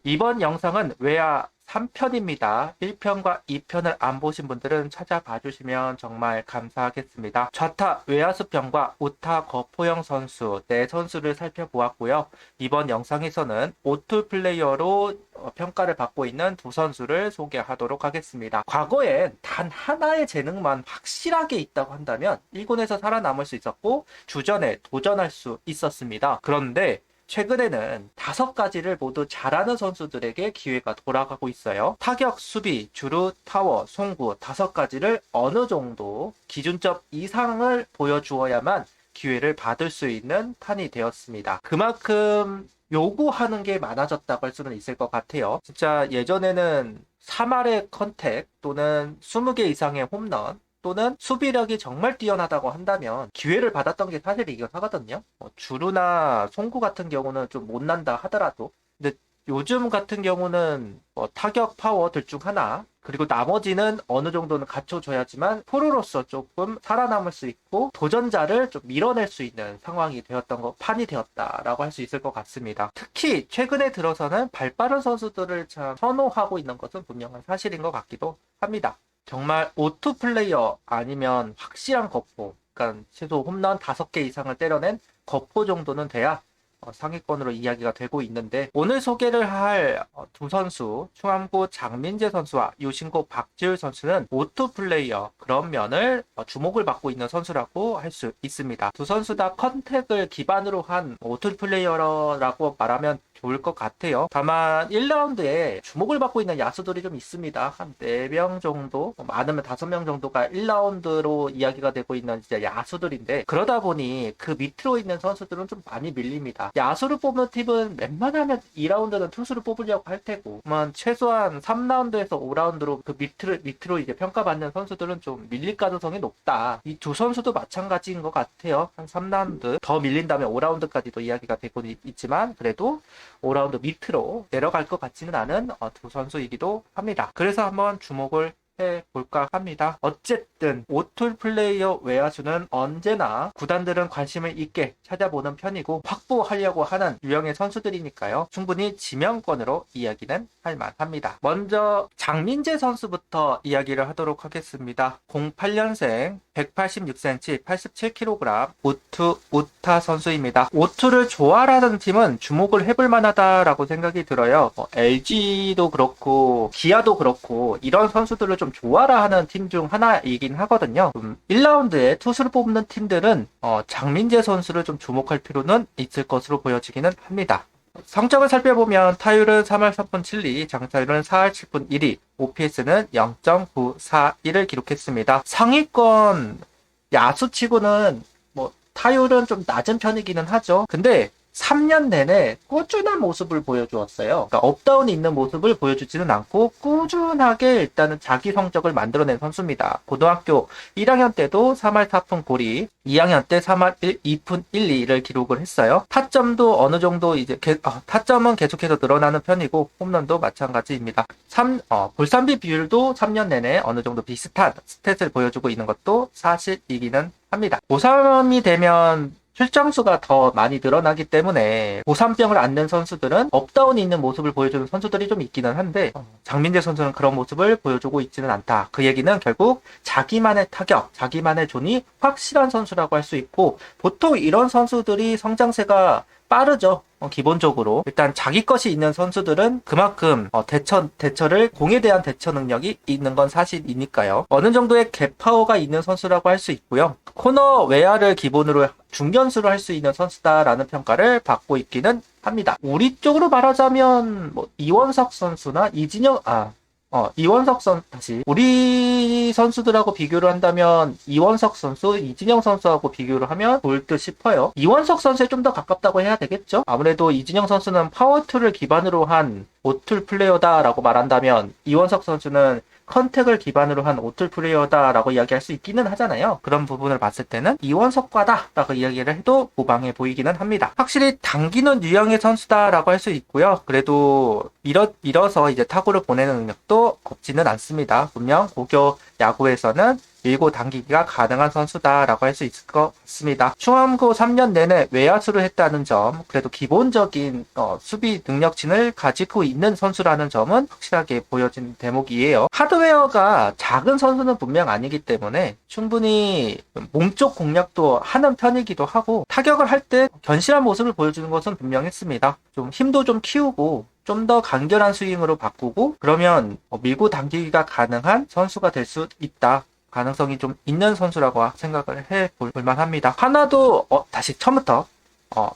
이번 영상은 외야 3편입니다. 1편과 2편을 안 보신 분들은 찾아봐 주시면 정말 감사하겠습니다. 좌타 외야수평과 우타 거포영 선수, 네 선수를 살펴보았고요. 이번 영상에서는 오툴 플레이어로 평가를 받고 있는 두 선수를 소개하도록 하겠습니다. 과거엔 단 하나의 재능만 확실하게 있다고 한다면 1군에서 살아남을 수 있었고 주전에 도전할 수 있었습니다. 그런데 최근에는 5가지를 모두 잘하는 선수들에게 기회가 돌아가고 있어요. 타격, 수비, 주루, 타워, 송구 5가지를 어느 정도 기준점 이상을 보여주어야만 기회를 받을 수 있는 판이 되었습니다. 그만큼 요구하는 게 많아졌다고 할 수는 있을 것 같아요. 진짜 예전에는 3할의 컨택 또는 20개 이상의 홈런 또는 수비력이 정말 뛰어나다고 한다면 기회를 받았던 게 사실이긴 하거든요. 주루나 송구 같은 경우는 좀 못난다 하더라도 근데 요즘 같은 경우는 타격 파워 둘 중 하나 그리고 나머지는 어느 정도는 갖춰줘야지만 프로로서 조금 살아남을 수 있고 도전자를 좀 밀어낼 수 있는 상황이 되었던 거 판이 되었다라고 할 수 있을 것 같습니다. 특히 최근에 들어서는 발빠른 선수들을 참 선호하고 있는 것은 분명한 사실인 것 같기도 합니다. 정말 오투 플레이어 아니면 확실한 거포, 그러니까 최소 홈런 5개 이상을 때려낸 거포 정도는 돼야 상위권으로 이야기가 되고 있는데 오늘 소개를 할 두 선수 충암고 장민재 선수와 유신고 박지율 선수는 오투 플레이어 그런 면을 주목을 받고 있는 선수라고 할 수 있습니다. 두 선수 다 컨택을 기반으로 한 오투 플레이어라고 말하면 좋을 것 같아요. 다만 1라운드에 주목을 받고 있는 야수들이 좀 있습니다. 한 4명 정도, 많으면 5명 정도가 1라운드로 이야기가 되고 있는 진짜 야수들인데 그러다 보니 그 밑으로 있는 선수들은 좀 많이 밀립니다. 야수를 뽑는 팀은 웬만하면 2라운드는 투수를 뽑으려고 할 테고 최소한 3라운드에서 5라운드로 그 밑으로 이제 평가받는 선수들은 좀 밀릴 가능성이 높다. 이 두 선수도 마찬가지인 것 같아요. 한 3라운드 더 밀린다면 5라운드까지도 이야기가 되고 있지만 그래도 5라운드 밑으로 내려갈 것 같지는 않은 두 선수이기도 합니다. 그래서 한번 주목을 해볼까 합니다. 어쨌든 오툴 플레이어 외야수는 언제나 구단들은 관심을 있게 찾아보는 편이고 확보하려고 하는 유형의 선수들이니까요. 충분히 지명권으로 이야기는 할 만합니다. 먼저 장민재 선수부터 이야기를 하도록 하겠습니다. 08년생 186cm 87kg 우타 선수입니다. 오투를 좋아하는 팀은 주목을 해볼 만하다라고 생각이 들어요. LG도 그렇고 기아도 그렇고 이런 선수들을 좀 좋아라 하는 팀 중 하나이긴 하거든요. 1라운드에 투수를 뽑는 팀들은 장민재 선수를 좀 주목할 필요는 있을 것으로 보여지기는 합니다. 성적을 살펴보면 타율은 3할 3분 7리, 장타율은 4할 7분 1리, OPS는 0.941을 기록했습니다. 상위권 야수치고는 타율은 좀 낮은 편이기는 하죠. 근데 3년 내내 꾸준한 모습을 보여주었어요. 그러니까 업다운이 있는 모습을 보여주지는 않고 꾸준하게 일단은 자기 성적을 만들어낸 선수입니다. 고등학교 1학년 때도 3할 4푼 고리, 2학년 때 3할 2푼 1리를 기록을 했어요. 타점도 어느 정도 이제 타점은 계속해서 늘어나는 편이고 홈런도 마찬가지입니다. 볼삼비 비율도 3년 내내 어느 정도 비슷한 스탯을 보여주고 있는 것도 사실이기는 합니다. 고3이 되면 출장수가 더 많이 늘어나기 때문에 고3병을 앓는 선수들은 업다운이 있는 모습을 보여주는 선수들이 좀 있기는 한데 장민재 선수는 그런 모습을 보여주고 있지는 않다. 그 얘기는 결국 자기만의 타격, 자기만의 존이 확실한 선수라고 할 수 있고 보통 이런 선수들이 성장세가 빠르죠. 기본적으로 일단 자기 것이 있는 선수들은 그만큼 대처를 공에 대한 대처 능력이 있는 건 사실이니까요. 어느 정도의 갭 파워가 있는 선수라고 할 수 있고요. 코너 외야를 기본으로 중견수로 할 수 있는 선수다라는 평가를 받고 있기는 합니다. 우리 쪽으로 말하자면 이원석 선수나 우리 선수들하고 비교를 한다면 이원석 선수, 이진영 선수하고 비교를 하면 좋을 듯 싶어요. 이원석 선수에 좀 더 가깝다고 해야 되겠죠? 아무래도 이진영 선수는 파워툴을 기반으로 한 오툴 플레이어다라고 말한다면 이원석 선수는 컨택을 기반으로 한 오툴 플레이어다라고 이야기할 수 있기는 하잖아요. 그런 부분을 봤을 때는 이원석과다라고 이야기를 해도 무방해 보이기는 합니다. 확실히 당기는 유형의 선수다라고 할 수 있고요. 그래도 밀어서 이제 타구를 보내는 능력도 없지는 않습니다. 분명 고교 야구에서는 밀고 당기기가 가능한 선수다라고 할 수 있을 것 같습니다. 충암고 3년 내내 외야수를 했다는 점, 그래도 기본적인 수비 능력치를 가지고 있는 선수라는 점은 확실하게 보여진 대목이에요. 하드웨어가 작은 선수는 분명 아니기 때문에 충분히 몸쪽 공략도 하는 편이기도 하고 타격을 할 때 견실한 모습을 보여주는 것은 분명했습니다. 좀 힘도 좀 키우고 좀 더 간결한 스윙으로 바꾸고 그러면 밀고 당기기가 가능한 선수가 될 수 있다. 가능성이 좀 있는 선수라고 생각을 해볼 만합니다. 하나도 다시 처음부터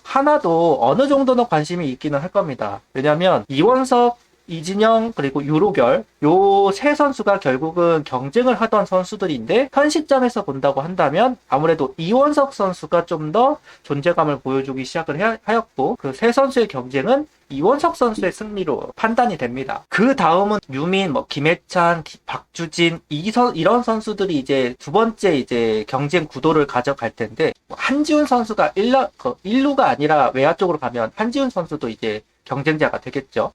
하나도 어느 정도는 관심이 있기는 할 겁니다. 왜냐하면 이원석, 이진영 그리고 유로결 요 세 선수가 결국은 경쟁을 하던 선수들인데 현 시점에서 본다고 한다면 아무래도 이원석 선수가 좀 더 존재감을 보여주기 시작을 하였고 그 세 선수의 경쟁은 이원석 선수의 승리로 판단이 됩니다. 그 다음은 유민, 김해찬, 박주진 이런 선수들이 이제 두 번째 이제 경쟁 구도를 가져갈 텐데 한지훈 선수가 1루가 아니라 외야 쪽으로 가면 한지훈 선수도 이제 경쟁자가 되겠죠.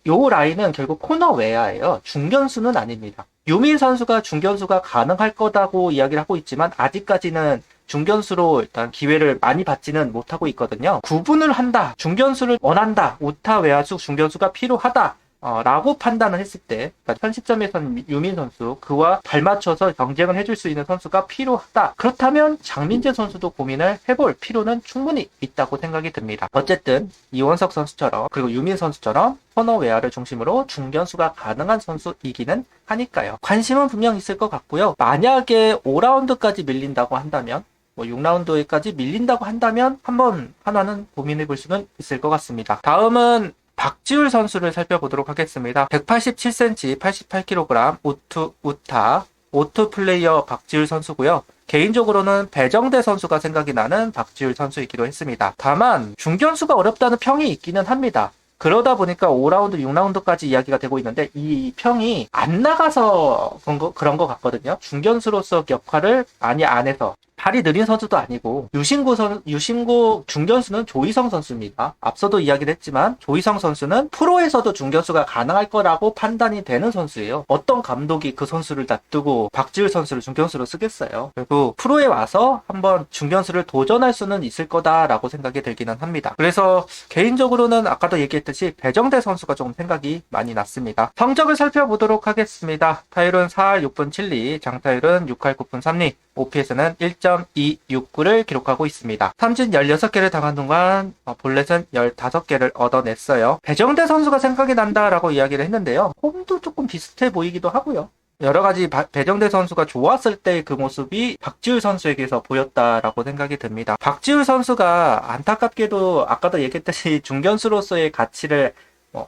요 라인은 결국 코너 외야예요. 중견수는 아닙니다. 유민 선수가 중견수가 가능할 거다고 이야기를 하고 있지만 아직까지는 중견수로 일단 기회를 많이 받지는 못하고 있거든요. 구분을 한다. 중견수를 원한다. 우타 외야수 중견수가 필요하다. 라고 판단을 했을 때 현 시점에서는 유민 선수 그와 발맞춰서 경쟁을 해줄 수 있는 선수가 필요하다. 그렇다면 장민재 선수도 고민을 해볼 필요는 충분히 있다고 생각이 듭니다. 어쨌든 이원석 선수처럼 그리고 유민 선수처럼 코너 외야를 중심으로 중견수가 가능한 선수이기는 하니까요. 관심은 분명 있을 것 같고요. 만약에 5라운드까지 밀린다고 한다면 6라운드까지 밀린다고 한다면 한번 하나는 고민해 볼 수는 있을 것 같습니다. 다음은 박지울 선수를 살펴보도록 하겠습니다. 187cm, 88kg, 우타, 오투 플레이어 박지울 선수고요. 개인적으로는 배정대 선수가 생각이 나는 박지울 선수이기도 했습니다. 다만 중견수가 어렵다는 평이 있기는 합니다. 그러다 보니까 5라운드, 6라운드까지 이야기가 되고 있는데 이 평이 안 나가서 그런 거 같거든요. 중견수로서 역할을 많이 안 해서 발이 느린 선수도 아니고 유신고 중견수는 조희성 선수입니다. 앞서도 이야기를 했지만 조희성 선수는 프로에서도 중견수가 가능할 거라고 판단이 되는 선수예요. 어떤 감독이 그 선수를 놔두고 박지울 선수를 중견수로 쓰겠어요. 그리고 프로에 와서 한번 중견수를 도전할 수는 있을 거다라고 생각이 들기는 합니다. 그래서 개인적으로는 아까도 얘기했듯이 배정대 선수가 좀 생각이 많이 났습니다. 성적을 살펴보도록 하겠습니다. 타율은 4할 6분 7리, 장타율은 6할 9분 3리, OPS는 1.269를 기록하고 있습니다. 삼진 16개를 당한 동안 볼넷은 15개를 얻어냈어요. 배정대 선수가 생각이 난다라고 이야기를 했는데요. 홈도 조금 비슷해 보이기도 하고요. 여러가지 배정대 선수가 좋았을 때 그 모습이 박지울 선수에게서 보였다라고 생각이 듭니다. 박지울 선수가 안타깝게도 아까도 얘기했듯이 중견수로서의 가치를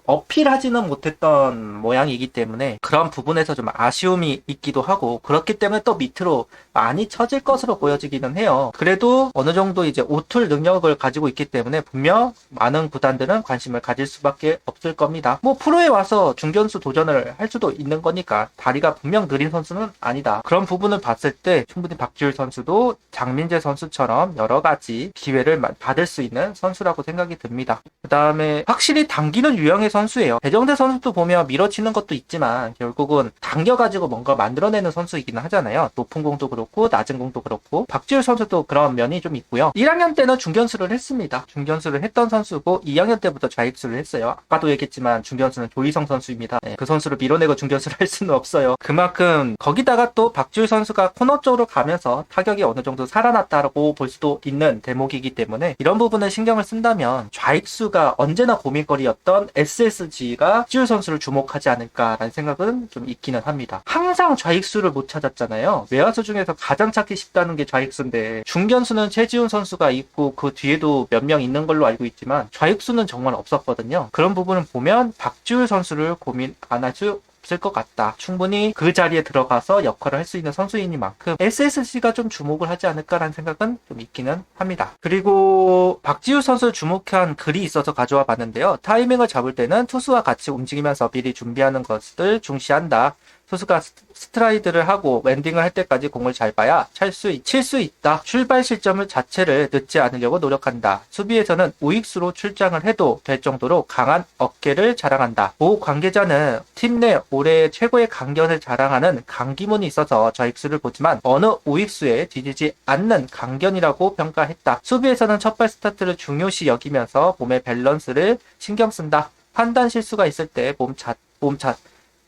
어필하지는 못했던 모양이기 때문에 그런 부분에서 좀 아쉬움이 있기도 하고 그렇기 때문에 또 밑으로 많이 처질 것으로 보여지기는 해요. 그래도 어느 정도 이제 오툴 능력을 가지고 있기 때문에 분명 많은 구단들은 관심을 가질 수밖에 없을 겁니다. 프로에 와서 중견수 도전을 할 수도 있는 거니까 다리가 분명 느린 선수는 아니다. 그런 부분을 봤을 때 충분히 박지울 선수도 장민재 선수처럼 여러 가지 기회를 받을 수 있는 선수라고 생각이 듭니다. 그 다음에 확실히 당기는 유형의 선수예요. 배정대 선수도 보면 밀어치는 것도 있지만 결국은 당겨가지고 뭔가 만들어내는 선수이기는 하잖아요. 높은 공도 그렇고 낮은 공도 그렇고 박지울 선수도 그런 면이 좀 있고요. 1학년 때는 중견수를 했습니다. 중견수를 했던 선수고 2학년 때부터 좌익수를 했어요. 아까도 얘기했지만 중견수는 조희성 선수입니다. 그 선수를 밀어내고 중견수를 할 수는 없어요. 그만큼 거기다가 또 박지울 선수가 코너 쪽으로 가면서 타격이 어느 정도 살아났다고 볼 수도 있는 대목이기 때문에 이런 부분을 신경을 쓴다면 좌익수가 언제나 고민거리였던 SSG가 박지울 선수를 주목하지 않을까라는 생각은 좀 있기는 합니다. 항상 좌익수를 못 찾았잖아요. 외야수 중에서 가장 찾기 쉽다는 게 좌익수인데 중견수는 최지훈 선수가 있고 그 뒤에도 몇 명 있는 걸로 알고 있지만 좌익수는 정말 없었거든요. 그런 부분을 보면 박지울 선수를 고민 안 할 수 없을 것 같다. 충분히 그 자리에 들어가서 역할을 할 수 있는 선수이니만큼 SSC가 좀 주목을 하지 않을까라는 생각은 좀 있기는 합니다. 그리고 박지우 선수를 주목한 글이 있어서 가져와 봤는데요. 타이밍을 잡을 때는 투수와 같이 움직이면서 미리 준비하는 것을 중시한다. 투수가 스트라이드를 하고 랜딩을 할 때까지 공을 잘 봐야 칠 수 있다. 출발 시점을 자체를 늦지 않으려고 노력한다. 수비에서는 우익수로 출장을 해도 될 정도로 강한 어깨를 자랑한다. 모 관계자는 팀 내 올해 최고의 강견을 자랑하는 강기문이 있어서 저익수를 보지만 어느 우익수에 뒤지지 않는 강견이라고 평가했다. 수비에서는 첫발 스타트를 중요시 여기면서 몸의 밸런스를 신경 쓴다. 판단 실수가 있을 때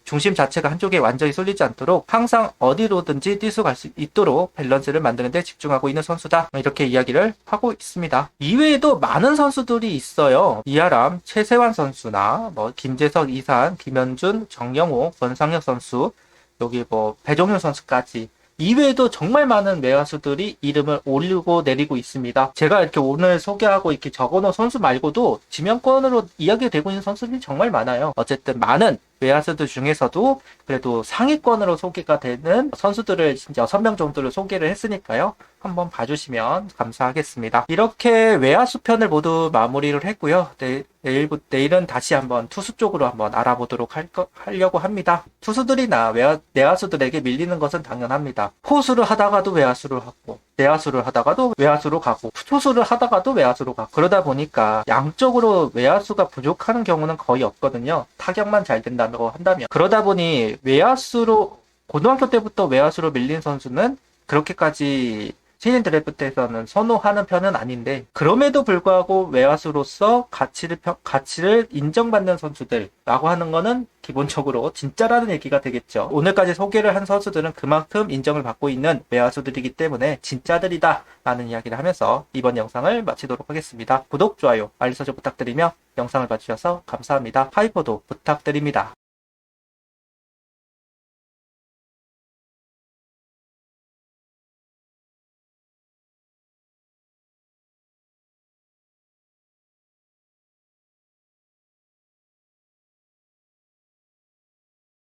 중심 자체가 한쪽에 완전히 쏠리지 않도록 항상 어디로든지 뛰수갈 수 있도록 밸런스를 만드는 데 집중하고 있는 선수다. 이렇게 이야기를 하고 있습니다. 이외에도 많은 선수들이 있어요. 이하람, 최세환 선수나 김재석, 이산, 김현준, 정영호, 권상혁 선수, 여기 배종현 선수까지 이외에도 정말 많은 외야수들이 이름을 올리고 내리고 있습니다. 제가 이렇게 오늘 소개하고 이렇게 적어놓은 선수 말고도 지명권으로 이야기되고 있는 선수들이 정말 많아요. 어쨌든 많은 외야수들 중에서도 그래도 상위권으로 소개가 되는 선수들을 진짜 6명 정도를 소개를 했으니까요. 한번 봐주시면 감사하겠습니다. 이렇게 외야수 편을 모두 마무리를 했고요. 내일은 다시 한번 투수 쪽으로 한번 알아보도록 하려고 합니다. 투수들이나 내야수들에게 밀리는 것은 당연합니다. 포수를 하다가도 외야수를 하고, 내야수를 하다가도 외야수로 가고, 투수를 하다가도 외야수로 가고, 그러다 보니까 양쪽으로 외야수가 부족하는 경우는 거의 없거든요. 타격만 잘 된다고 한다면. 그러다 보니 고등학교 때부터 외야수로 밀린 선수는 그렇게까지 신인 드래프트에서는 선호하는 편은 아닌데, 그럼에도 불구하고 외야수로서 가치를 인정받는 선수들라고 하는 거는 기본적으로 진짜라는 얘기가 되겠죠. 오늘까지 소개를 한 선수들은 그만큼 인정을 받고 있는 외야수들이기 때문에 진짜들이다 라는 이야기를 하면서 이번 영상을 마치도록 하겠습니다. 구독, 좋아요, 알림 설정 부탁드리며 영상을 봐주셔서 감사합니다. 하이퍼도 부탁드립니다.